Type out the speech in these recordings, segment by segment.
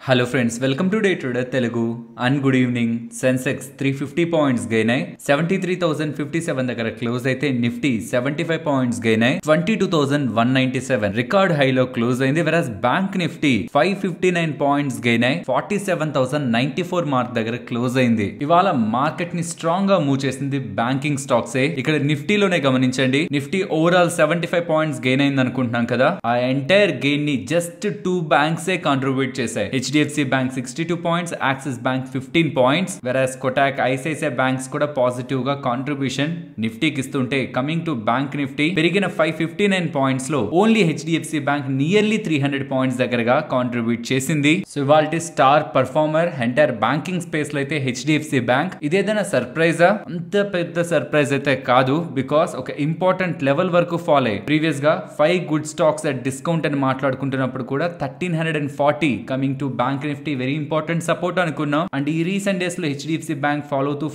Hello friends, welcome to day trader Telugu and good evening. Sensex 350 points gain అయ్యి 73,057 దగ్గర close అయితే Nifty 75 points gain అయ్యి 22,197 record హైలో close అయింది. వెరాస్ బ్యాంక్ నిఫ్టీ 559 పాయింట్స్ గెయిన్ అయ్యి 47,094 మార్క్ దగ్గర క్లోజ్ అయింది. ఇవాళ మార్కెట్ ని స్ట్రాంగ్ గా మూవ్ చేసింది బ్యాంకింగ్ స్టాక్స్. ఇక్కడ నిఫ్టీలోనే గమనించండి, నిఫ్టీ ఓవరాల్ 75 పాయింట్స్ గెయిన్ అయింది అనుకుంటున్నాం కదా, ఆ ఎంటైర్ గెయిన్ ని జస్ట్ 2 బ్యాంక్స్ కాంట్రిబ్యూట్ చేశాయి. HDFC Bank 62 points, Axis Bank 15 points, whereas Kotak, ICICI Banks కూడా పాజిటివ్ గా కాంట్రిబ్యూషన్ నిఫ్టీకి ఇస్తుంటే, కమింగ్ టు బ్యాంక్ నిఫ్టీ పెరిగిన 559 పాయింట్స్ లో only HDFC Bank nearly 300 points దగ్గరగా కాంట్రిబ్యూట్ చేసింది. సో ఇవాల్టి star performer entire banking space లో అయితే HDFC Bank. ఇదేదైనా సర్ప్రైజా? అంత పెద్ద సర్ప్రైజ్ అయితే కాదు, బికాస్ ఒక ఇంపార్టెంట్ లెవెల్ వరకు ఫాలో అయ్యి ప్రీవియస్ గా 5 గుడ్ స్టాక్స్ అట్ డిస్కౌంట్ అని మాట్లాడుకుంటున్నప్పుడు కూడా 1340 coming to bank Nifty very important support అనుకున్నాం. అండ్ ఈ రీసెంట్ డేస్ లో HDFC Bank ఫాలో అవుతూ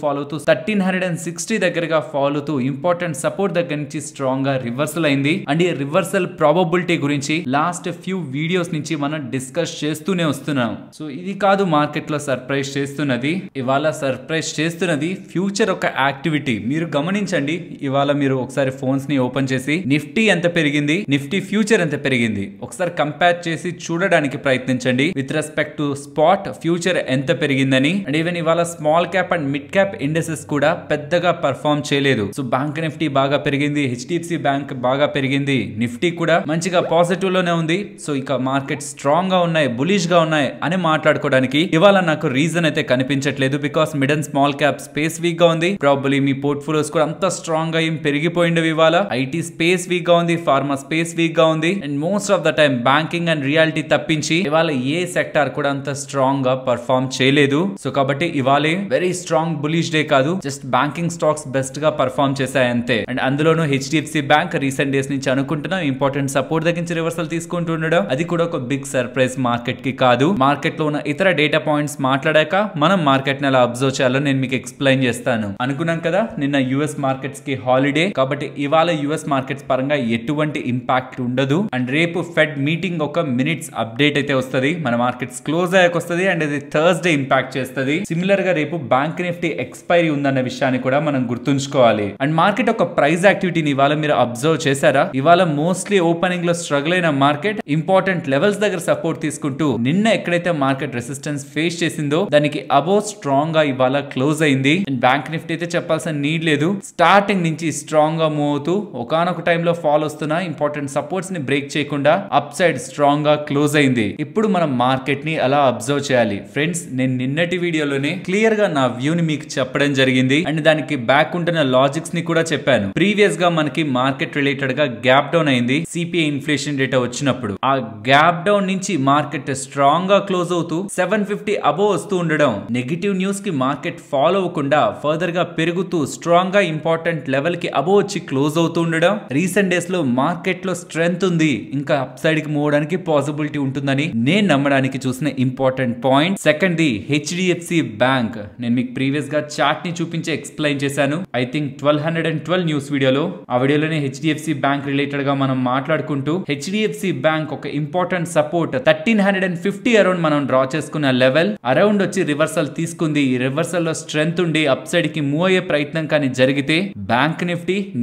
1360 దగ్గరగా ఫాలో అవుతూ ఇంపార్టెంట్ సపోర్ట్ దగ్గర నుంచి స్ట్రాంగ్ గా రివర్సల్ అయింది. అండ్ ఈ రివర్సల్ ప్రాబబిలిటీ గురించి లాస్ట్ ఫ్యూ వీడియోస్ నుంచి మనం డిస్కస్ చేస్తూనే వస్తున్నాం. సో ఇది కాదు మార్కెట్ లో సర్ప్రైజ్ చేస్తున్నది, ఇవాళ సర్ప్రైజ్ చేస్తున్నది ఫ్యూచర్ ఒక యాక్టివిటీ. మీరు గమనించండి, ఇవాళ మీరు ఒకసారి ఫోన్స్ ని ఓపెన్ చేసి నిఫ్టీ ఎంత పెరిగింది, నిఫ్టీ ఫ్యూచర్ ఎంత పెరిగింది ఒకసారి కంపేర్ చేసి చూడడానికి ప్రయత్నించండి. With respect to spot future ఎంత పెరిగిందని. అండ్ ఈవెన్ ఇవాళ small cap and mid cap indexes కూడా పెద్దగా పర్ఫార్మ్ చేయలేదు. సో బ్యాంక్ నిఫ్టీ బాగా పెరిగింది, HDFC Bank బాగా పెరిగింది, నిఫ్టీ కూడా మంచిగా పాజిటివ్ లోనే ఉంది. సో ఇక మార్కెట్ స్ట్రాంగ్ గా ఉన్నాయి, బులిష్ గా ఉన్నాయి అని మాట్లాడుకోవడానికి ఇవాళ నాకు రీజన్ అయితే కనిపించట్లేదు. Because mid and small cap space week గా ఉంది. ప్రాబబ్లీ మీ పోర్ట్ఫోలియోస్ కూడా అంత స్ట్రాంగ్ గా ఏం పెరిగిపోయిండవి. ఇవాళ ఐటీ స్పేస్ వీక్ గా ఉంది, ఫార్మా స్పేస్ వీక్ గా ఉంది. And most of the time banking and reality తప్పించి ఇవాళ ఏ సెక్టార్ కూడా అంత స్ట్రాంగ్ గా పర్ఫార్మ్ చేయలేదు. సో కాబట్టి ఇవాళ వెరీ స్ట్రాంగ్ బులిష్ డే కాదు, జస్ట్ బ్యాంకింగ్ స్టాక్స్ బెస్ట్ గా పర్ఫార్మ్ చేశాయి అంతే. అండ్ అందులోనూ HDFC Bank రీసెంట్ డేస్ నుంచి అనుకుంటున్నాం ఇంపార్టెంట్ సపోర్ట్ దగ్గర నుంచి రివర్సల్ తీసుకుంటూ ఉండడం, అది కూడా ఒక బిగ్ సర్ప్రైజ్ మార్కెట్ కి కాదు. మార్కెట్ లో ఉన్న ఇతర డేటా పాయింట్స్ మాట్లాడాక మనం మార్కెట్ ని ఎలా అబ్జర్వ్ చేయాలో నేను మీకు ఎక్స్ప్లెయిన్ చేస్తాను. అనుకున్నాం కదా నిన్న US మార్కెట్స్ కి హాలిడే, కాబట్టి ఇవాళ US మార్కెట్స్ పరంగా ఎటువంటి ఇంపాక్ట్ ఉండదు. అండ్ రేపు ఫెడ్ మీటింగ్ ఒక మినిట్స్ అప్డేట్ అయితే వస్తుంది, మన మార్కెట్స్ క్లోజ్ అయ్యాక వస్తుంది. అండ్ ఇది థర్స్డే ఇంపాక్ట్ చేస్తుంది. సిమిలర్ గా రేపు బ్యాంక్ నిఫ్టీ ఎక్స్పైరీ ఉందన్న విషయాన్ని కూడా మనం గుర్తుంచుకోవాలి. అండ్ మార్కెట్ ఒక ప్రైస్ యాక్టివిటీని ఇవాళ మీరు అబ్జర్వ్ చేశారా? ఇవాళ మోస్ట్లీ ఓపెనింగ్ లో స్ట్రగుల్ అయిన మార్కెట్ ఇంపార్టెంట్ లెవెల్స్ దగ్గర సపోర్ట్ తీసుకుంటూ నిన్న ఎక్కడైతే మార్కెట్ రెసిస్టెన్స్ ఫేస్ చేసిందో దానికి అబోవ్ స్ట్రాంగ్ గా ఇవాళ క్లోజ్ అయింది. అండ్ బ్యాంక్ నిఫ్టీ అయితే చెప్పాల్సిన నీడ్ లేదు, స్టార్టింగ్ నుంచి స్ట్రాంగ్ గా మూవ్ అవుతూ ఒకనొక టైంలో ఫాల్ వస్తున్న ఇంపార్టెంట్ సపోర్ట్స్ ని బ్రేక్ చేయకుండా అప్ సైడ్ స్ట్రాంగ్ గా క్లోజ్ అయింది. ఇప్పుడు మనం మార్కెట్ ని అలా అబ్జర్వ్ చేయాలి. ఫ్రెండ్స్, నేను నిన్నటి వీడియోలోనే క్లియర్ గా నా వ్యూని మీకు చెప్పడం జరిగింది. అండ్ దానికి బ్యాక్ ఉంటున్న లాజిక్స్ ని కూడా చెప్పాను. ప్రీవియస్ గా మనకి మార్కెట్ రిలేటెడ్ గా గ్యాప్ డౌన్ అయింది CPI ఇన్ఫ్లేషన్ డేటా వచ్చినప్పుడు. ఆ గ్యాప్ డౌన్ నుంచి మార్కెట్ స్ట్రాంగ్ గా క్లోజ్ అవుతూ 750 అబోవ్ వస్తూ ఉండడం, నెగిటివ్ న్యూస్ కి మార్కెట్ ఫాలో అవ్వకుండా ఫర్దర్ గా పెరుగుతూ స్ట్రాంగ్ గా ఇంపార్టెంట్ లెవెల్ కి అబోవ్ వచ్చి క్లోజ్ అవుతూ ఉండడం, రీసెంట్ డేస్ లో మార్కెట్ లో స్ట్రెంగ్త్ ఉంది, ఇంకా అప్ సైడ్ కి మూవ్ అవడానికి పాసిబిలిటీ ఉంటుందని నేను నమ్మడానికి చూసిన important point. Second the HDFC Bank. నేను మీకు ప్రీవియస్ గా చార్ట్ ని చూపించి ఎక్స్ప్లెయిన్ చేశాను. ఐ థింక్ 1212 న్యూస్ వీడియోలో. ఆ వీడియోలోనే HDFC Bank రిలేటెడ్ గా మనం మాట్లాడుకుంటూ HDFC Bank ఒక ఇంపార్టెంట్ సపోర్ట్ 1350 అరౌండ్ మనం డ్రా చేసుకున్న లెవెల్ అరౌండ్ వచ్చి రివర్సల్ తీసుకుంది. ఈ రివర్సల్ లో స్ట్రెంగ్త్ ఉండి అప్ సైడ్ కి మూవ్ అయ్యే ప్రయత్నం కానీ జరిగితే బ్యాంక్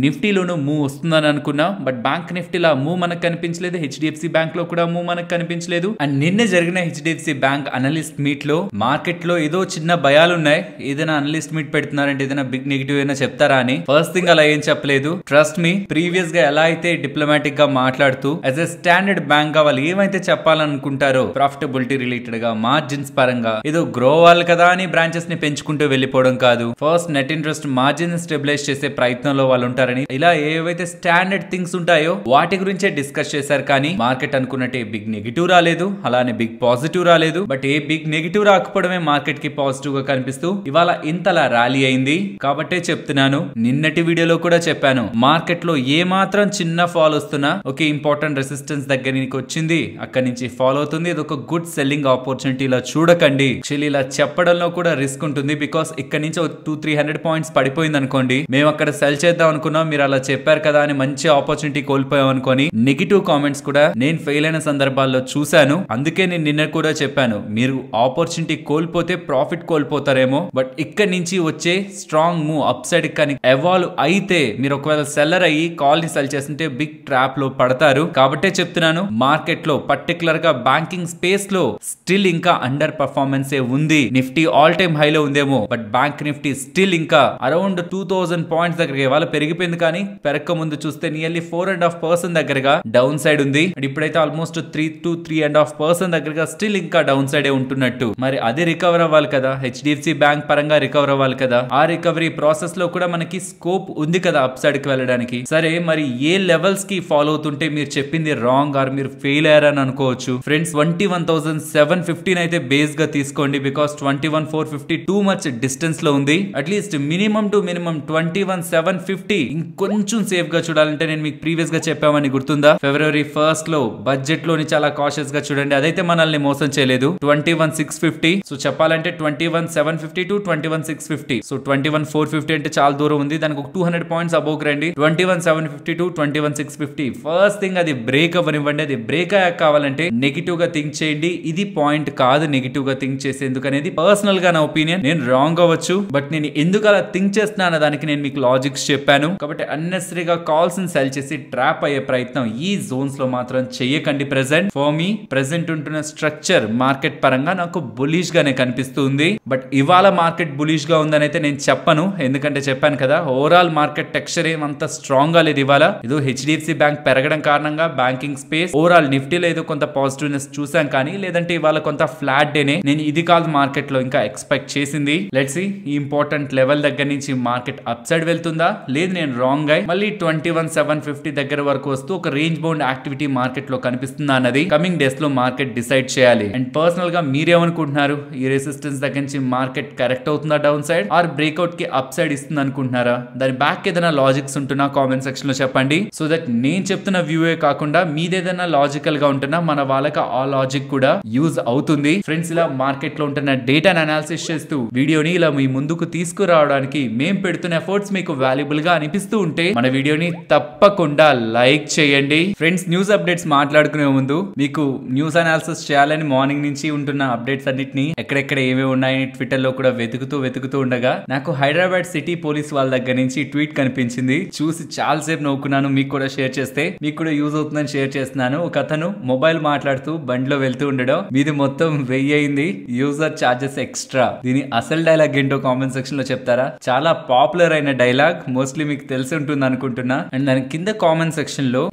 నిఫ్టీలోనూ మూవ్ వస్తుందని అనుకున్నాం. బట్ బ్యాంక్ నిఫ్టీలా మూవ్ మనకు కనిపించలేదు, HDFC Bank లో కూడా మూవ్ మనకు కనిపించలేదు. అండ్ నిన్న జరిగిన HDFC Bank అనలిస్ట్ మీట్ లో మార్కెట్ లో ఏదో చిన్న భయాలు ఉన్నాయి, ఏదైనా అనలిస్ట్ మీట్ పెడుతున్నారంటే ఏదైనా బిగ్ నెగిటివ్ అయినా చెప్తారా అని. ఫస్ట్ థింగ్ అలా ఏం చెప్పలేదు. ట్రస్ట్ మీ, ప్రీవియస్ గా ఎలా అయితే డిప్లొమాటిక్ గా మాట్లాడుతూ యాజ్ ఎ స్టాండర్డ్ బ్యాంక్ గా వాళ్ళు ఏమైతే చెప్పాలనుకుంటారో ప్రాఫిటబిలిటీ రిలేటెడ్ గా, మార్జిన్స్ పరంగా ఏదో గ్రో అవ్వాలి కదా అని బ్రాంచెస్ ని పెంచుకుంటూ వెళ్ళిపోవడం కాదు, first net interest margin stabilize చేసే ప్రయత్నంలో వాళ్ళు ఉంటారని, ఇలా ఏవైతే స్టాండర్డ్ థింగ్స్ ఉంటాయో వాటి గురించే డిస్కస్ చేశారు. కానీ మార్కెట్ అనుకున్నట్టే బిగ్ నెగిటివ్ రాలేదు, అలానే బిగ్ పాజిటివ్ రాలేదు. బట్ ఏ బిగ్ నెగిటివ్ రాకపోవడమే మార్కెట్ కి పాజిటివ్ గా కనిపిస్తూ ఇవాళ ఇంతలా ర్యాలీ అయింది. కాబట్టే చెప్తున్నాను, నిన్నటి వీడియోలో కూడా చెప్పాను, మార్కెట్ లో ఏ మాత్రం చిన్న ఫాల్ వస్తున్నా ఓకే ఇంపార్టెంట్ రెసిస్టెన్స్ దగ్గరికి వచ్చింది, అక్కడి నుంచి ఫాలో అవుతుంది, ఇది ఒక గుడ్ సెల్లింగ్ ఆపర్చునిటీ. ఇలా చూడకండి, యాక్చువల్లీ ఇలా చెప్పడంలో కూడా రిస్క్ ఉంటుంది. బికాస్ ఇక్కడ నుంచి 200-300 పాయింట్స్ పడిపోయింది అనుకోండి, మేము అక్కడ సెల్ చేద్దాం అనుకున్నాం, మీరు అలా చెప్పారు కదా అని మంచి ఆపర్చునిటీ కోల్పోయాం అనుకోని నెగిటివ్ కామెంట్స్ కూడా నేను ఫెయిల్ అయిన సందర్భాల్లో చూశాను. అందుకే నేను నిన్న కూడా చెప్పాను, మీరు ఆపర్చునిటీ కోల్పోతే ప్రాఫిట్ కోల్పోతారేమో, బట్ ఇక్కడ నుంచి వచ్చే స్ట్రాంగ్ మూవ్ అప్ సైడ్ కానీ ఎవాల్వ్ అయితే మీరు ఒకవేళ సెల్లర్ అయ్యి కాల్ ని సెల్ చేస్తుంటే బిగ్ ట్రాప్ లో పడతారు. కాబట్టే చెప్తున్నాను, మార్కెట్ లో పర్టికులర్ గా బ్యాంకింగ్ స్పేస్ లో స్టిల్ ఇంకా అండర్ పర్ఫార్మెన్స్ ఉంది. నిఫ్టీ ఆల్ టైమ్ హై లో ఉందేమో, బట్ బ్యాంక్ నిఫ్టీ స్టిల్ ఇంకా అరౌండ్ 2000 పాయింట్స్ దగ్గర ఇవాళ పెరిగిపోయింది, కానీ పెరక్క ముందు చూస్తే నియర్లీ 4.5% దగ్గరగా డౌన్ సైడ్ ఉంది. ఇప్పుడైతే ఆల్మోస్ట్ 3 to 3.5% దగ్గరగా స్టిల్ ఇంకా డౌన్ సైడ్ ఉంటున్నట్టు. మరి అది రికవర్ అవ్వాలి కదా, హెచ్డిఎఫ్సి బ్యాంక్ పరంగా రికవర్ అవ్వాలి కదా. ఆ రికవరీ ప్రాసెస్ లో కూడా మనకి స్కోప్ ఉంది కదా అప్ సైడ్ కి వెళ్ళడానికి. సరే, మరి ఏ లెవెల్స్ కి ఫాలో అవుతుంటే మీరు చెప్పింది రాంగ్ ఆర్ మీరు ఫెయిల్ అయ్యారని అనుకోవచ్చు. ఫ్రెండ్స్, 21,715 అయితే బేస్ గా తీసుకోండి, బికాస్ 21,450 టూ మచ్ డిస్టెన్స్ లో ఉంది. అట్లీస్ట్ మినిమం టు మినిమం 21,750 ఇంకొంచెం సేఫ్ గా చూడాలంటే నేను మీకు ప్రీవియస్ గా చెప్పామని గుర్తుందా, ఫిబ్రవరి 1st లో బడ్జెట్ లోని చాలా కాషియస్ గా చూడండి, అదైతే మనల్ని మోసం చేయలేదు. 21,650, సో చెప్పాలంటే 21,750 to 21,650, సో 21,450 అంటే చాలా దూరం ఉంది. దానికి ఒక 200 పాయింట్స్ అబోవ్ రండి. 21,750 to 21,650 ఫస్ట్ థింగ్ అది బ్రేక్ అవ్వనివ్వండి. అది బ్రేక్ అయ్యాక కావాలంటే నెగిటివ్ గా థింక్ చేయండి. ఇది పాయింట్ కాదు నెగిటివ్ గా థింక్ చేసేందుకు అనేది. పర్సనల్ గా నా ఒపీనియన్, నేను రాంగ్ అవ్వచ్చు, బట్ నేను ఎందుకు అలా థింక్ చేస్తున్నాను దానికి నేను మీకు లాజిక్స్ చెప్పాను. కాబట్టి అన్నెసరీగా కాల్స్ ని సెల్ చేసి ట్రాప్ అయ్యే ప్రయత్నం ఈ జోన్స్ లో మాత్రం చెయ్యకండి. ప్రెసెంట్ ఫర్ మీ ప్రెసెంట్ ఉంటున్న స్ట్రక్చర్ మార్కెట్ పరంగా నాకు బులిష్ గానే కనిపిస్తుంది, బట్ ఇవాళ మార్కెట్ బులిష్ గా ఉందని అయితే నేను చెప్పను. ఎందుకంటే చెప్పాను కదా, ఓవరాల్ మార్కెట్ టెక్స్చర్ ఏమంత స్ట్రాంగ్ గా లేదు ఇవాళ. ఏదో హెచ్డిఎఫ్సి బ్యాంక్ పెరగడం కారణంగా బ్యాంకింగ్ స్పేస్ ఓవరాల్ నిఫ్టీలో ఏదో కొంత పాజిటివ్నెస్ చూసాం, కానీ లేదంటే ఇవాళ కొంత ఫ్లాట్ డేనే నేను ఇది కాదు మార్కెట్ లో ఇంకా ఎక్స్పెక్ట్ చేసింది. లెట్స్ సీ ఈ ఇంపార్టెంట్ లెవెల్ దగ్గర నుంచి మార్కెట్ అప్ సైడ్ వెళ్తుందా, లేదు నేను రాంగ్ అయి మళ్ళీ 21,750 దగ్గర వరకు వస్తూ ఒక రేంజ్ బౌండ్ యాక్టివిటీ మార్కెట్ లో కనిపిస్తుందా అన్నది కమింగ్ డేస్ లో మార్కెట్ డిసైడ్ చేయాలి. అండ్ పర్సనల్ గా మీరేమనుకుంటున్నారు, ఈ రెసిస్టెన్స్ దగ్గర నుంచి మార్కెట్ కరెక్ట్ అవుతుందా డౌన్ సైడ్, ఆర్ బ్రేక్అవుట్ కి అప్ సైడ్ ఇస్తుంది అనుకుంటున్నారా? దాని బ్యాక్ ఏదైనా లాజిక్స్ ఉంటున్నా కామెంట్ సెక్షన్ లో చెప్పండి, సో దట్ నేను చెప్తున్న వ్యూవే కాకుండా మీదేదైనా లాజికల్ గా ఉంటున్నా మన వాళ్ళకి ఆ లాజిక్ కూడా యూజ్ అవుతుంది. ఫ్రెండ్స్, ఇలా మార్కెట్ లో ఉంటున్న డేటాను అనాలిసిస్ చేస్తూ వీడియోని ఇలా మీ ముందుకు తీసుకురావడానికి మేము పెడుతున్న ఎఫర్ట్స్ మీకు వాల్యుబుల్ గా అనిపిస్తూ ఉంటే మన వీడియోని తప్పకుండా లైక్ చేయండి. ఫ్రెండ్స్, న్యూస్ అప్డేట్స్ మాట్లాడుకునే ముందు మీకు న్యూస్ అనాలిసిస్ చేయాలని మార్నింగ్ నుంచి ఉంటున్న అప్డేట్స్ అన్నిటిని ఎక్కడెక్కడ ఏమేమి ఉన్నాయని ట్విట్టర్ లో కూడా వెతుకుతూ ఉండగా నాకు హైదరాబాద్ సిటీ పోలీస్ వాళ్ళ దగ్గర నుంచి ట్వీట్ కనిపించింది. చూసి చాలా సేపు నవ్వుకున్నాను. మీకు కూడా షేర్ చేస్తే మీకు కూడా యూజ్ అవుతుందని షేర్ చేస్తున్నాను. ఒక అతను మొబైల్ మాట్లాడుతూ బండిలో వెళ్తూ ఉండడం, మీది మొత్తం 1000 అయింది, యూజర్ చార్జెస్ ఎక్స్ట్రా. దీని అసలు డైలాగ్ ఏంటో కామెంట్ సెక్షన్ లో చెప్తారా? చాలా పాపులర్ అయిన డైలాగ్, మోస్ట్లీ మీకు తెలిసి ఉంటుంది అనుకుంటున్నా. అండ్ దాని కింద కామెంట్ సెక్షన్ లో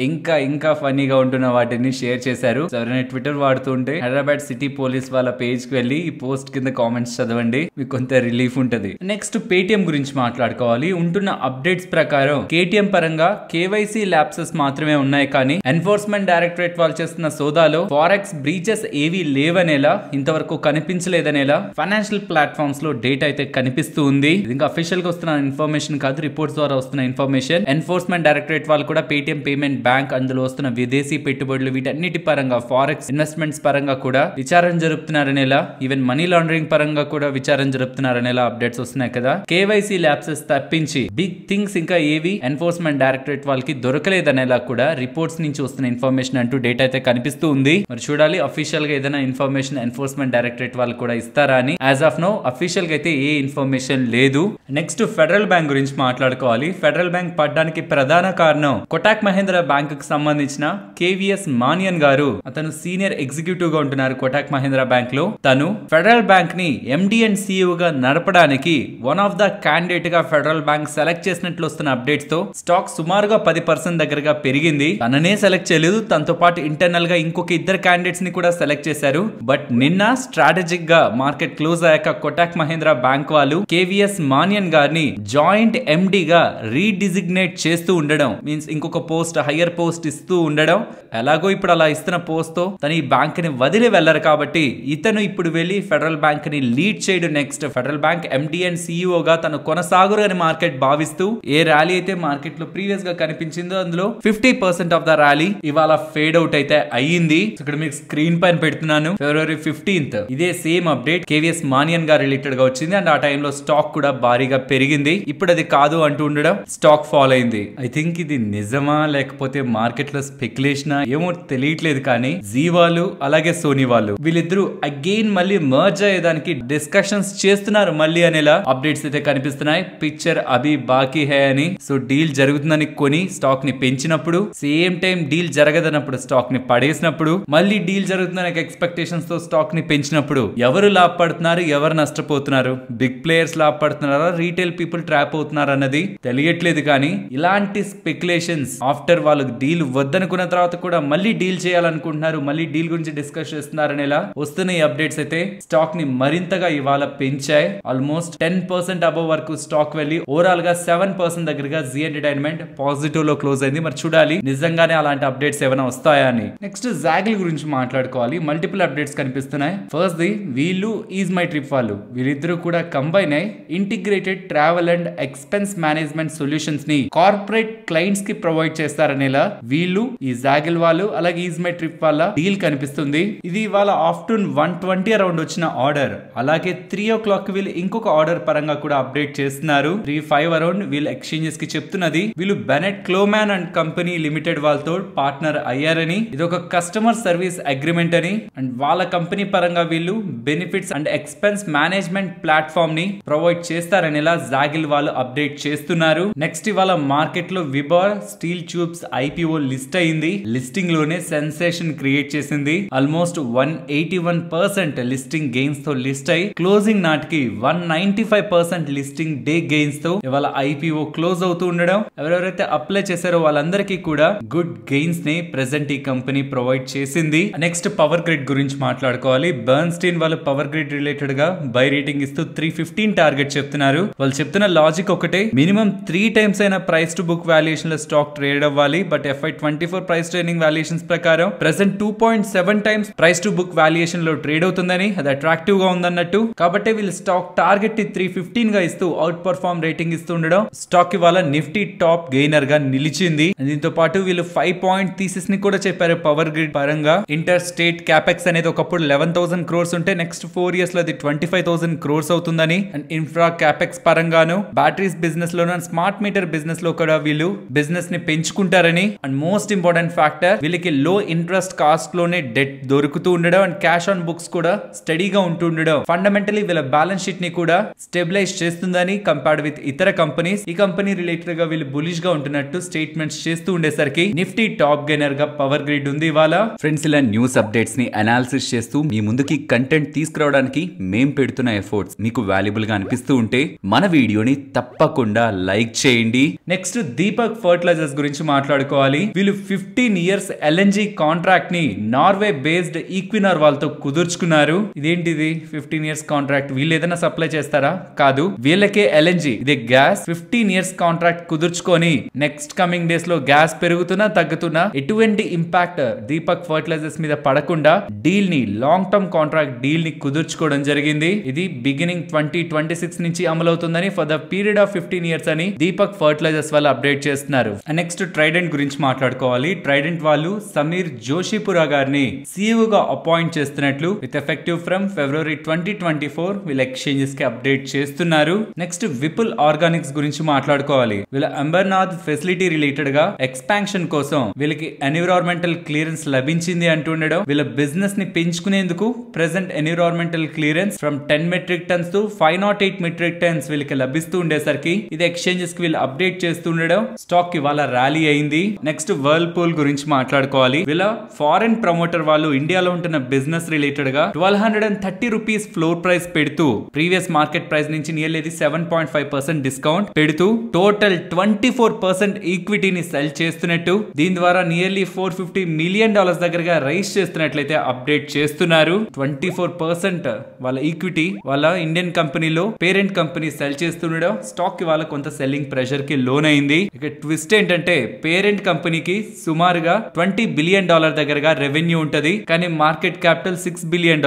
ఇంకా ఫన్నీగా ఉంటున్న వాటిని షేర్ చేశారు. ఎవరైనా ట్విట్టర్ వాడుతుంటే హైదరాబాద్ సిటీ పోలీస్ వాళ్ళ పేజ్ కి వెళ్ళి ఈ పోస్ట్ కింద కామెంట్స్ చదవండి, మీకు కొంత రిలీఫ్ ఉంటది. నెక్స్ట్ పేటిఎం గురించి మాట్లాడుకోవాలి. ఉంటున్న అప్డేట్స్ ప్రకారం కేటీఎం పరంగా కేవైసీ ల్యాప్సెస్ మాత్రమే ఉన్నాయి, కానీ ఎన్ఫోర్స్మెంట్ డైరెక్టరేట్ వాళ్ళు చేస్తున్న సోదాలో ఫారెక్స్ బ్రీచెస్ ఏవి లేవనేలా, ఇంతవరకు కనిపించలేదనేలా ఫైనాన్షియల్ ప్లాట్ఫామ్స్ లో డేటా అయితే కనిపిస్తూ ఉంది. ఇంకా అఫీషియల్ గా వస్తున్న ఇన్ఫర్మేషన్ కాదు, రిపోర్ట్స్ ద్వారా వస్తున్న ఇన్ఫర్మేషన్. ఎన్ఫోర్స్మెంట్ డైరెక్టరేట్ వాళ్ళు కూడా పేటిఎం పేమెంట్ బ్యాంక్, అందులో వస్తున్న విదేశీ పెట్టుబడులు, వీటన్నిటి పరంగా ఫారెక్స్ ఇన్వెస్ట్మెంట్స్ పరంగా కూడా విచారణ జరుపుతున్నారనేలా, ఈవెన్ మనీ లాండరింగ్ పరంగా కూడా విచారణ జరుపుతున్నారనేలా అప్డేట్స్ వస్తున్నాయి కదా. కేవైసీ ల్యాప్సెస్ తప్పించి బిగ్ థింగ్స్ ఇంకా ఏవి ఎన్ఫోర్స్మెంట్ డైరెక్టరేట్ వాళ్ళకి దొరకలేదనేలా కూడా రిపోర్ట్స్ నుంచి వస్తున్న ఇన్ఫర్మేషన్ అంటూ డేటా అయితే కనిపిస్తూ ఉంది. మరి చూడాలి అఫీషియల్ గా ఏదైనా ఇన్ఫర్మేషన్ ఎన్ఫోర్స్మెంట్ డైరెక్టరేట్ వాళ్ళు కూడా ఇస్తారా అని. యాజ్ ఆఫ్ నో అఫీషియల్ గా అయితే ఏ ఇన్ఫర్మేషన్ లేదు. నెక్స్ట్ ఫెడరల్ బ్యాంక్ గురించి మాట్లాడుకోవాలి. ఫెడరల్ బ్యాంక్ పడడానికి ప్రధాన కారణం కోటక్ మహీంద్రా బ్యాంక్ కు సంబంధించిన కేవీఎస్ మానియన్ గారు. అతను సీనియర్ ఎగ్జిక్యూటివ్ గా ఉంటున్నారు కోటక్ మహీంద్రా బ్యాంక్ లో. తను ఫెడరల్ బ్యాంక్ ని ఎండి అండ్ సిఇఓ గా నడపడానికి వన్ ఆఫ్ ద క్యాండిడేట్ గా ఫెడరల్ బ్యాంక్ సెలెక్ట్ చేసినట్లు వస్తున్న అప్డేట్స్ తో స్టాక్ సుమారుగా 10% దగ్గరగా పెరిగింది. తననే సెలెక్ట్ చేయలేదు, తనతో పాటు ఇంటర్నల్ గా ఇంకొక ఇద్దరు క్యాండిడేట్స్ ని కూడా సెలెక్ట్ చేశారు. బట్ నిన్న స్ట్రాటజిక్ గా మార్కెట్ క్లోజ్ అయ్యాక కోటక్ మహీంద్రా బ్యాంక్ వాళ్ళు కేవీఎస్ మానియన్ గారిని జాయింట్ ఎండి గా రీడిజిగ్నేట్ చేస్తూ ఉండడం, మీన్స్ ఇంకొక పోస్ట్ హయ్యర్ పోస్ట్ ఇస్తూ ఉండడం. ఎలాగో ఇప్పుడు అలా ఇస్తున్న పోస్ట్ తో తన ఈ బ్యాంక్ ని వదిలి వెళ్లరు కాబట్టి ఇతను ఇప్పుడు వెళ్లి ఫెడరల్ బ్యాంక్ ని లీడ్ చేయడం, next federal bank MD and CEO గా తను కొనసాగురు అని మార్కెట్ భావిస్తూ ఏ ర్యాలీ అయితే మార్కెట్ లో ప్రీవియస్ గా కనిపించిందో అందులో 50% ఆఫ్ ద ర్యాలీ ఇవాళ ఫేడ్ అవుట్ అయితే అయ్యింది. ఇక్కడ మీకు స్క్రీన్ పైన పెడుతున్నాను. ఫిబ్రవరి 15th ఇదే సేమ్ అప్డేట్ కేవీఎస్ మానియన్ గా రిలేటెడ్ గా వచ్చింది. అండ్ ఆ టైంలో స్టాక్ కూడా భారీగా పెరిగింది. ఇప్పుడు అది కాదు అంటూ ఉండడం స్టాక్ ఫాల్ అయింది. ఐ థింక్ ఇది నిజమా లేకపోతే మార్కెట్ లో స్పెక్యులేషనా ఏమో తెలియట్లేదు, కానీ జీవాలు అలాగే సోనీ వాళ్ళు. వీళ్ళిద్దరూ అగైన్ మళ్ళీ మర్జ్ అయ్యేదానికి డిస్కషన్స్ చేస్తున్నారు మళ్ళీ అనేలా అప్డేట్స్ అయితే కనిపిస్తున్నాయి. పిక్చర్ అభి బాకీ హై అని. సో డీల్ జరుగుతుందని కొని స్టాక్ ని పెంచినప్పుడు, సేమ్ టైం డీల్ జరగదన్నప్పుడు స్టాక్ ని పడేసినప్పుడు, మళ్ళీ డీల్ జరుగుతుందనే ఎక్స్పెక్టేషన్స్ తో స్టాక్ ని పెంచినప్పుడు ఎవరు లాభపడుతున్నారు, ఎవరు నష్టపోతున్నారు? బిగ్ ప్లేయర్స్ లాభపడుతున్నారా, రీటైల్ పీపుల్ ట్రాప్ అవుతున్నారు అన్నది తెలియట్లేదు. కానీ ఇలాంటి స్పెక్యులేషన్స్ ఆఫ్టర్ వాళ్ళు డీల్ వద్దనుకున్న తర్వాత కూడా మళ్ళీ డీల్ చేయాలనుకుంటున్నారు, మళ్ళీ డీల్ గురించి డిస్కస్ చేస్తున్నారు అనేలా వస్తున్న ఈ అప్డేట్స్ అయితే స్టాక్ ని మరింతగా ఇవాళ పెంచాయి. ఆల్మోస్ట్ 10% అబవ్ వరకు స్టాక్ వెళ్ళి ఓవరాల్ గా 7% దగ్గరగా జీ ఎంటర్టైన్మెంట్ పాజిటివ్ లో క్లోజ్ అయింది. మరి చూడాలి నిజంగానే అలాంటి అప్డేట్స్ ఏమైనా వస్తాయా అని. నెక్స్ట్ జాగిల్ గురించి మాట్లాడుకోవాలి. మల్టిపుల్ అప్డేట్స్ కనిపిస్తున్నాయి. ఫస్ట్ ది వీళ్ళు ఈజ్ మై ట్రిప్ వాళ్ళు, వీళ్ళిద్దరూ కూడా కంబైన్ అయి integrated travel and expense management solutions ని కార్పొరేట్ క్లయింట్స్ కి ప్రొవైడ్ చేస్తారనేలా వీళ్ళు ఈ జాగిల్ వాళ్ళు అలాగే ఈజ్ మై ట్రిప్ వాళ్ళ డీల్ కనిపిస్తుంది. ఇది ఇవాళ ఆఫ్టర్నూన్ 1:20 అరౌండ్ వచ్చిన ఆర్డర్. అలాగే 3 o'clock వీళ్ళు ఇంకొక ఆర్డర్ పరంగా కూడా అప్డేట్ చేస్తున్నారు. 3:05 అరౌండ్ వీళ్ళు ఎక్స్చేంజెస్ కి చెప్తున్నది వీళ్ళు బెనెట్ క్లోమాన్ అండ్ కంపెనీ లిమిటెడ్ వాళ్ళతో పార్ట్నర్ అయ్యారని, ఇది ఒక కస్టమర్ సర్వీస్ అగ్రిమెంట్ అని, అండ్ వాళ్ళ కంపెనీ పరంగా వీళ్ళు benefits and expense management platform ని ప్రొవైడ్ చేస్తారనేలా జాగిల్ వాళ్ళు అప్డేట్ చేస్తున్నారు. నెక్స్ట్ ఇవాళ మార్కెట్ లో విబార్ స్టీల్ ట్యూబ్స్ ఐపీఓ లిస్ట్ అయింది. లిస్టింగ్ లోనే సెన్సేషన్ క్రియేట్ చేసింది. ఆల్మోస్ట్ 181% లిస్టింగ్ గెయిన్స్ తో లిస్ట్ అయి క్లోజింగ్ నాటికి 195% లిస్టింగ్ డే గెయిన్స్ తో ఇవాళ ఐపీఓ క్లోజ్ అవుతూ ఉండడం, ఎవరెవరైతే అప్లై చేశారో వాళ్ళందరికీ కూడా గుడ్ గెయిన్స్ ని ప్రెసెంట్ ఈ కంపెనీ ప్రొవైడ్ చేసింది. నెక్స్ట్ పవర్ గ్రిడ్ గురించి మాట్లాడుకోవాలి. బర్న్స్టీన్ వాళ్ళు పవర్ గ్రిడ్ రిలేటెడ్ గా బై రేటింగ్ ఇస్తూ 315 టార్గెట్ చెప్తున్నారు. వాళ్ళు చెప్తున్న లాజిక్ ఒకటే, మినిమం 3 times అయినా ప్రైస్ టు బుక్ వాల్యుయేషన్ లో స్టాక్ ట్రేడ్ అవ్వాలి. But FY24 price trading valuations ప్రకారం present 2.7 times price to book valuation లో ట్రేడ్ అవుతుందని, అది అట్రాక్టివ్ గా ఉందన్నట్టు. కాబట్టి వీళ్ళు స్టాక్ టార్గెట్ ని 315 గా ఇస్తూ అవుట్ పర్ఫార్మ్ రేటింగ్ ఇస్తూ ఉండడం స్టాక్ ఇవాళ నిఫ్టీ టాప్ గెయినర్ గా నిలిచింది. దీంతో పాటు వీళ్ళు 5 point థీసిస్ ని కూడా చెప్పారు పవర్ గ్రిడ్ పరంగా. ఇంటర్ స్టేట్ క్యాపెక్స్ అనేది ఒకప్పుడు 11,000 crores ఉంటే నెక్స్ట్ 4 years లో అది 25,000 crores అవుతుందని, అండ్ ఇన్ఫ్రా క్యాపెక్స్ పరంగాను బ్యాటరీస్ బిజినెస్ లోను స్మార్ట్ మీటర్ బిజినెస్ లో కూడా వీళ్ళు బిజినెస్ ని పెంచుకుంటారని, అండ్ మోస్ట్ ఇంపార్టెంట్ ఫ్యాక్టర్ వీళ్ళకి లో ఇంట్రెస్ట్ కాస్ట్ లోనే డెట్ దొరుకుతూ ఉండడం అండ్ క్యాష్ ఆన్ బుక్స్ కూడా స్టడీగా ఉంటూ ఉండడం ఫండమెంటలీ వీళ్ళ బ్యాలెన్స్ షీట్ ని కూడా స్టెబిలైజ్ చేస్తుందని కంపేర్డ్ విత్ ఇతర కంపెనీస్. ఈ కంపెనీ రిలేటెడ్ గా వీళ్ళు బులిష్ గా ఉంటున్నట్టు స్టేట్మెంట్స్ చేస్తూ ఉండేసరికి నిఫ్టీ టాప్ గెయినర్ గా పవర్ గ్రిడ్ ఉంది ఇవాళ. ఫ్రెండ్స్, ఇలా న్యూస్ అప్డేట్స్ ని అనాలిసిస్ చేస్తూ మీ ముందుకి కంటెంట్ తీసుకురావడానికి మేం పెడుతున్న ఎఫర్ట్స్ మీకు వాల్యుబుల్ గా అనిపిస్తూ ఉంటే మన వీడియోని తప్పకుండా లైక్ చేయండి. నెక్స్ట్ దీపక్ ఫర్టిలైజర్స్ గురించి మాట్లాడుకోవాలి. వీళ్ళు 15 years ఎల్ఎన్జీ కాంట్రాక్ట్ ని నార్వే బేస్డ్ ఈక్వినార్ వాళ్ళతో కుదుర్చుకున్నారు. ఇదేంటిది 15 years కాంట్రాక్ట్? వీళ్ళు ఏదైనా సప్లై చేస్తారా? కాదు, వీళ్ళకే ఎల్ఎన్జీ ఇదే గ్యాస్ 15 years కాంట్రాక్ట్ కుదుర్చుకొని నెక్స్ట్ కమింగ్ డేస్ లో గ్యాస్ పెరుగుతున్నా తగ్గుతున్నా ఎటువంటి ఇంపాక్ట్ దీపక్ ఫర్టిలైజర్స్ మీద పడకుండా డీల్ ని లాంగ్ టర్మ్ కాంట్రాక్ట్ డీల్ ని కుదుర్చుకోవడం జరిగింది. ఇది బిగినింగ్ 2026 నుంచి అమలవుతుందని for the period of 15 years అని దీపక్ ఫర్టిలైజర్స్ వాళ్ళు అప్డేట్ చేస్తున్నారు. నెక్స్ట్ ట్రైడెంట్ గురించి మాట్లాడుకోవాలి. ట్రైడెంట్ వాళ్ళు సమీర్ జోషిపురా గారిని CEO గా అపాయింట్ చేస్తున్నట్లు విత్ ఎఫెక్టివ్ ఫ్రమ్ February 2024 వీళ్ళ ఎక్స్చేంజెస్ కి అప్డేట్ చేస్తున్నారు. నెక్స్ట్ విపుల్ ఆర్గానిక్స్ గురించి మాట్లాడుకోవాలి. వీళ్ళ అంబర్నాథ్ ఫెసిలిటీ రిలేటెడ్ గా ఎక్స్పాన్షన్ కోసం వీళ్ళకి ఎన్విరాన్మెంటల్ క్లియరెన్స్ లభించింది అంటుండడం, వీళ్ళ బిజినెస్ ని పెంచుకునేందుకు present environmental clearance from 10 metric tons to 508 metric tons వీళ్ళకి లభిస్తూ ఉండేసరికి ఇది ఎక్స్చేంజెస్ కి వీళ్ళు అప్డేట్ చేస్తూ ఉండడం స్టాక్ ఇవాళ ర్యాలీ అయింది. నెక్స్ట్ వర్ల్పూల్ గురించి మాట్లాడుకోవాలి. వీళ్ళ ఫారెన్ ప్రమోటర్ వాళ్ళు ఇండియాలో ఉంటున్న బిజినెస్ రిలేటెడ్ గా 1230 rupees ఫ్లోర్ ప్రైస్ పెడుతూ ప్రీవియస్ మార్కెట్ ప్రైస్ నుంచి నియర్లీ 7.5% డిస్కౌంట్ పెడుతూ టోటల్ 24% ఈక్విటీని సెల్ చేస్తున్నట్టు, దీని ద్వారా నియర్లీ $450 million దగ్గరగా రైజ్ చేస్తున్నట్లయితే అప్డేట్ చేస్తున్నారు. 24% వాళ్ళ ఈక్విటీ వాళ్ళ ఇండియన్ కంపెనీలో పేరెంట్ కంపెనీ సెల్ చేస్తుండడం స్టాక్ ఇవాళ కొంత సెల్లింగ్ ప్రెషర్ కి లోన్ అయింది. ఇక ట్విస్ట్ ఏంటంటే పేరెంట్ కంపెనీకి సుమారుగా $20 billion దగ్గరగా రెవెన్యూ ఉంటది, కానీ మార్కెట్ క్యాపిటల్ $6 billion.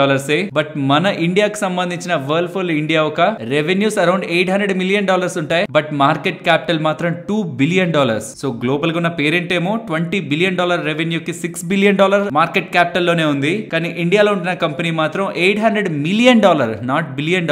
బట్ మన ఇండియాకి సంబంధించిన వర్ల్పూల్ ఇండియా ఒక రెవెన్యూస్ అరౌండ్ $800 million ఉంటాయి, బట్ మార్కెట్ క్యాపిటల్ మాత్రం $2 billion. సో గ్లోబల్ గా ఉన్న పేరెంట్ ఏమో $20 billion రెవెన్యూ కి $6 billion మార్కెట్ క్యాపిటల్ లోనే ఉంది, కానీ ఇండియాలో ఉంటున్న కంపెనీ మాత్రం $800 million, నాట్ $billion,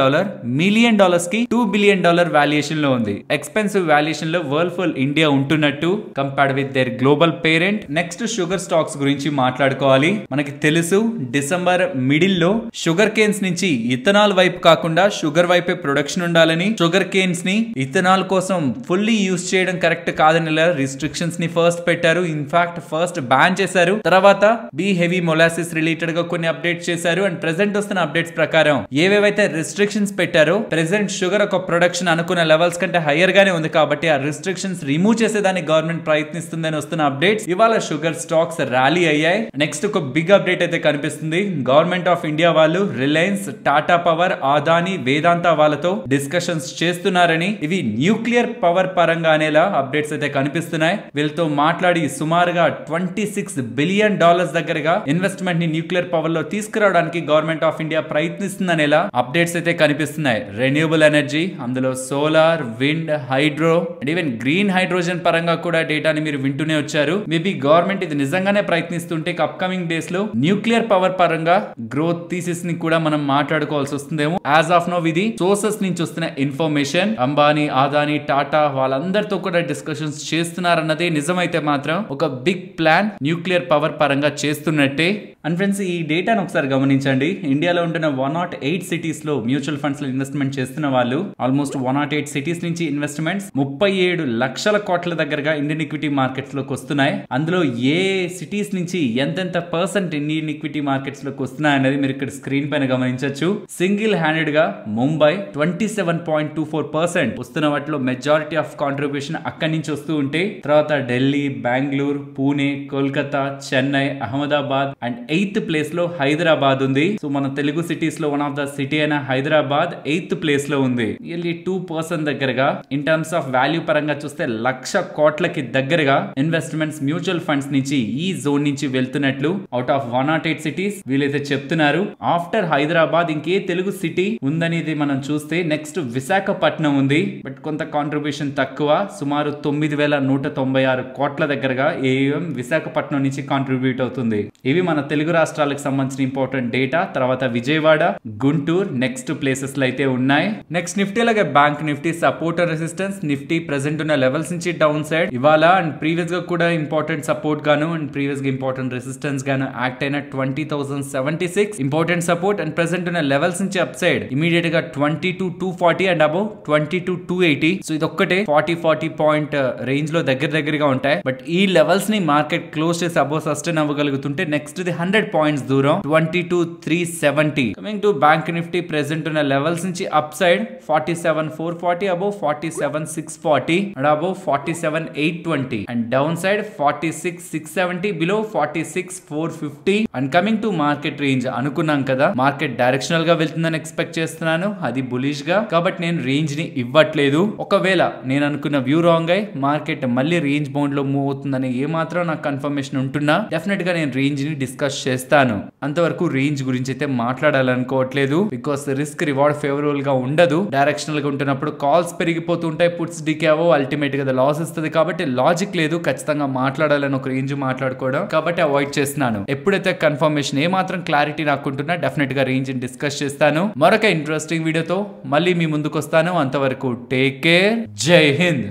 $million కి $2 billion వాల్యుయేషన్ లో ఉంది. ఎక్స్పెన్సివ్ వాల్యుయేషన్ లో వర్ల్పూల్ ఇండియా ఉంటున్నట్టు compared with their global parent. Next sugar stocks గురించి మాట్లాడుకోవాలి. మనకి తెలుసు చేంజెస్ డిసెంబర్ మిడిల్ లో షుగర్ కేన్స్ నుంచి ఇథనాల్ వైపు కాకుండా షుగర్ వైపే ప్రొడక్షన్ ఉండాలని, షుగర్ కేన్స్ ని ఇథనాల్ కోసం ఫుల్లీ యూజ్ చేయడం కరెక్ట్ కాదని రిస్ట్రిక్షన్స్ ని ఫస్ట్ పెట్టారు. ఇన్ఫాక్ట్ ఫస్ట్ బ్యాన్ చేశారు, తర్వాత బి హెవీ మొలాసిస్ రిలేటెడ్ గా కొన్ని అప్డేట్స్ చేశారు. అండ్ ప్రెసెంట్ వస్తున్న అప్డేట్స్ ప్రకారం ఏవేవైతే రిస్ట్రిక్షన్స్ పెట్టారో ప్రెసెంట్ షుగర్ ఒక ప్రొడక్షన్ అనుకున్న లెవెల్స్ కంటే హైయర్ గానే ఉంది కాబట్టి ఆ రిస్ట్రిక్షన్స్ రిమూవ్ చేసేదానికి గవర్నమెంట్ ప్రయత్నిస్తుందని వస్తున్న అప్డేట్స్. ఇవాళ షుగర్ స్టాక్స్ ర్యాలీ అయ్యాయి. నెక్స్ట్ ఒక బిగ్ అప్డేట్ అయితే కనిపిస్తుంది. గవర్నమెంట్ ఆఫ్ ఇండియా వాళ్ళు రిలయన్స్, టాటా పవర్, అదానీ, వేదాంత వాళ్ళతో డిస్కషన్స్ చేస్తున్నారని, ఇవి న్యూక్లియర్ పవర్ పరంగా అనేలా అప్డేట్స్ అయితే కనిపిస్తున్నాయి. వీళ్ళతో మాట్లాడి సుమారుగా $26 బిలియన్ దగ్గరగా ఇన్వెస్ట్మెంట్ ని న్యూక్లియర్ పవర్ లో తీసుకురావడానికి గవర్నమెంట్ ఆఫ్ ఇండియా ప్రయత్నిస్తుందనేలా అప్డేట్స్ అయితే కనిపిస్తున్నాయి. రెన్యూబుల్ ఎనర్జీ, అందులో solar, wind, hydro and even green hydrogen పరంగా కూడా డేటాని మీరు వింటూనే వచ్చారు. మేబీ గవర్నమెంట్ ఇది నిజంగానే ప్రయత్నిస్తుంటే అప్కమింగ్ డేస్ లో న్యూక్లియర్ పవర్ పరంగా గ్రోత్ థీసిస్ ని కూడా మనం మాట్లాడుకోవాల్సి వస్తుందేమో. యాజ్ ఆఫ్ నో ఇది సోర్సెస్ నుంచి వస్తున్న ఇన్ఫర్మేషన్. అంబానీ, అదానీ, టాటా వాళ్ళందరితో కూడా డిస్కషన్స్ చేస్తున్నారన్నదే నిజమైతే మాత్రం ఒక బిగ్ ప్లాన్ న్యూక్లియర్ పవర్ పరంగా చేస్తున్నట్టే. అండ్ ఫ్రెండ్స్, ఈ డేటాను ఒకసారి గమనించండి. ఇండియాలో ఉంటున్న 108 సిటీస్ లో మ్యూచువల్ ఫండ్స్ లో ఇన్వెస్ట్మెంట్ చేస్తున్న వాళ్ళు ఆల్మోస్ట్ 108 సిటీస్ నుంచి ఇన్వెస్ట్మెంట్స్ 37 లక్షల కోట్ల దగ్గరగా ఇండియన్ ఈక్విటీ మార్కెట్స్ లోకి వస్తున్నాయి. అందులో ఏ సిటీస్ నుంచి ఎంతెంత పర్సెంట్ ఇండియన్ ఈక్విటీ మార్కెట్స్ లోకి వస్తున్నాయి అనేది మీరు ఇక్కడ స్క్రీన్ పైన గమనించవచ్చు. సింగిల్ హ్యాండెడ్ గా ముంబై 27.24% వస్తున్న వాటిలో మెజారిటీ ఆఫ్ కాంట్రిబ్యూషన్ అక్కడి నుంచి వస్తూ ఉంటే, తర్వాత Delhi, Bengaluru, Pune, Kolkata, Chennai, Ahmedabad and 8th place లో హైదరాబాద్ ఉంది. సో మన తెలుగు సిటీస్ లో వన్ ఆఫ్ ద సిటీ అయిన హైదరాబాద్ 8th ప్లేస్ లో ఉంది. 2% దగ్గరగా ఇన్ టర్మ్స్ ఆఫ్ వాల్యూ పరంగా చూస్తే 1,00,000 కోట్లకి దగ్గరగా ఇన్వెస్ట్మెంట్స్ మ్యూచువల్ ఫండ్స్ నుంచి ఈ జోన్ నుంచి వెళ్తున్నట్లు అవుట్ ఆఫ్ 108 సిటీస్ వీళ్ళైతే చెప్తున్నారు. ఆఫ్టర్ హైదరాబాద్ ఇంకే తెలుగు సిటీ ఉందనేది మనం చూస్తే నెక్స్ట్ విశాఖపట్నం ఉంది. బట్ కొంత కాంట్రిబ్యూషన్ తక్కువ, సుమారు 9,196 కోట్ల దగ్గరగా ఏఎం విశాఖపట్నం నుంచి కాంట్రిబ్యూట్ అవుతుంది. ఇవి మన తెలుగు రాష్ట్రాలకు సంబంధించిన ఇంపార్టెంట్ డేటా. తర్వాత విజయవాడ, గుంటూరు నెక్స్ట్ ప్లేసెస్ లో అయితే ఉన్నాయి. నెక్స్ట్ నిఫ్టీ అలాగే bank Nifty support and resistance. Nifty present ఉన్న లెవెల్స్ నుంచి డౌన్ సైడ్ ఇవాళ అండ్ ప్రీవియస్ గా కూడా ఇంపార్టెంట్ సపోర్ట్ గాను అండ్ ప్రీవియస్ గా ఇంపార్టెంట్ రెసిస్టెన్స్ గాను యాక్ట్ అయిన 20,076 ఇంపార్టెంట్ సపోర్ట్ అండ్ ప్రెసెంట్ ఉన్న లెవెల్స్ నుంచి అప్ సైడ్ ఇమీడియట్ గా 22,240 అండ్ అబౌవ్ 22,280. సో ఇది ఒక్కటే 40 పాయింట్ రేంజ్ లో దగ్గరగా ఉంటాయి. బట్ ఈ లెవెల్స్ ని మార్కెట్ క్లోజ్ చేసి అబౌవ్ సస్టైన్ అవ్వగలుగుతుంటే నెక్స్ట్ 100 పాయింట్స్ దూరం 22,370. Coming to bank Nifty present ఉన్న లెవెల్స్ నుంచి up side 47,440 above 47,640 and above 47,820 and down side 46,670 below 46,450. And coming to market range అనుకున్నాం కదా, మార్కెట్ డైరెక్షనల్ గా వెళ్తుందని ఎక్స్పెక్ట్ చేస్తున్నాను, అది బులిష్ గా, కాబట్టి నేను రేంజ్ ని ఇవ్వట్లేదు. ఒకవేళ నేను అనుకున్న వ్యూ రాంగ్ అయి మార్కెట్ మళ్ళీ రేంజ్ బౌండ్ లో మూవ్ అవుతుందని ఏమాత్రం నాకు కన్ఫర్మేషన్ ఉంటున్నా డెఫినెట్ గా నేను రేంజ్ ని డిస్కస్ చేస్తాను. అంతవరకు రేంజ్ గురించి అయితే మాట్లాడాలనుకోవట్లేదు. బికాస్ రిస్క్ రివార్డ్ ఫేవరబుల్ గా ఉండదు. డైరెక్షనల్ గా ఉంటున్నప్పుడు కాల్స్ పెరిగిపోతుంటాయి, పుట్స్ డికేవో అల్టిమేట్ గా లాస్ ఇస్తుంది. కాబట్టి లాజిక్ లేదు ఖచ్చితంగా మాట్లాడాలని ఒక రేంజ్ మాట్లాడుకోవడం, కాబట్టి అవాయిడ్ చేస్తున్నాను. ఎప్పుడైతే కన్ఫర్మేషన్ ఏమాత్రం క్లారిటీ నాకుంటున్నా డెఫినెట్ గా రేంజ్ డిస్కస్ చేస్తాను. మరొక ఇంట్రెస్టింగ్ వీడియోతో మళ్ళీ మీ ముందుకు వస్తాను. అంతవరకు టేక్ కేర్, జై హింద్.